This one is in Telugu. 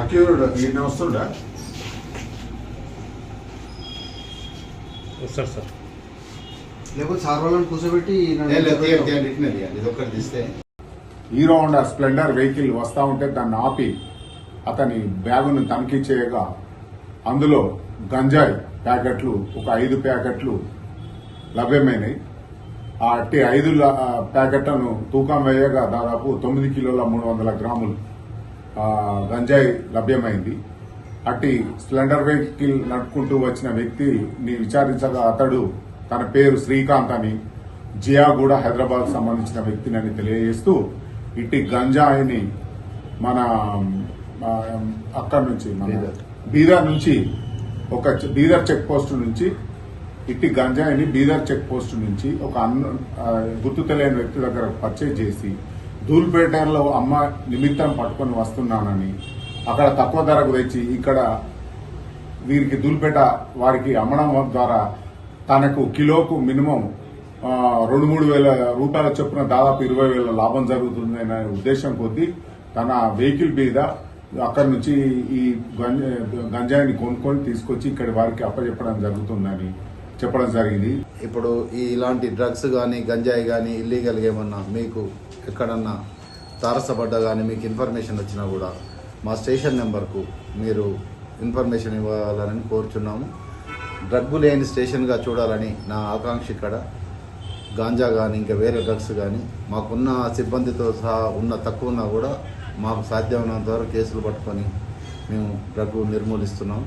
అక్యూర్డ్ ఈయన వస్తుండా సార్ సార్ లేకపోతే సార్ వాళ్ళని కూర్చోబెట్టి ఇదొక్కటి తీస్తే హీరో హోండా స్ప్లెండర్ వెహికల్ వస్తా ఉంటే దాన్ని ఆపి అతని బ్యాగును తనిఖీ చేయగా అందులో గంజాయి ప్యాకెట్లు ఒక 5 ప్యాకెట్లు లభ్యమైనాయి. ఆ 5 ప్యాకెట్లను తూకం వేయగా దాదాపు 9 కిలోల 300 గ్రాములు గంజాయి లభ్యమైంది. అట్టి స్ప్లెండర్ వెహికల్ నడుపుకుంటూ వచ్చిన వ్యక్తిని విచారించగా అతడు తన పేరు శ్రీకాంత్ అని, జియాగూడ హైదరాబాద్ సంబంధించిన వ్యక్తిని తెలియజేస్తూ ఇట్టి గంజాయిని మన అక్కడి నుంచి బీదర్ నుంచి బీదర్ చెక్ పోస్ట్ నుంచి ఇట్టి గంజాయిని బీదర్ చెక్ పోస్ట్ నుంచి ఒక గుర్తు తెలియని వ్యక్తి దగ్గర పర్చేజ్ చేసి ధూల్పేటలో అమ్మ నిమిత్తం పట్టుకొని వస్తున్నానని అక్కడ తక్కువ ధరకు తెచ్చి ఇక్కడ వీరికి ధూల్పేట వారికి అమ్మడం ద్వారా తనకు కిలోకు మినిమం 2-3 వేల రూపాయల చొప్పున దాదాపు 20,000 లాభం జరుగుతుందనే ఉద్దేశం కొద్దీ తన వెహికల్ మీద అక్కడి నుంచి ఈ గంజాయిని కొనుక్కొని తీసుకొచ్చి ఇక్కడ వారికి అప్పచెప్పడం జరుగుతుందని చెప్పడం జరిగింది. ఇప్పుడు ఇలాంటి డ్రగ్స్ కానీ గంజాయి కానీ ఇల్లీగల్ ఏమన్నా మీకు ఎక్కడన్నా తారసపడ్డా కానీ మీకు ఇన్ఫర్మేషన్ వచ్చినా కూడా మా స్టేషన్ నెంబర్కు మీరు ఇన్ఫర్మేషన్ ఇవ్వాలని కోరుచున్నాము. డ్రగ్గు లేని స్టేషన్గా చూడాలని నా ఆకాంక్ష. ఇక్కడ గాంజా కానీ ఇంకా వేరే డ్రగ్స్ కానీ మాకున్న సిబ్బందితో సహా తక్కువ ఉన్నా కూడా మాకు సాధ్యమైనంత వరకు కేసులు పట్టుకొని మేము డ్రగ్గు నిర్మూలిస్తున్నాం.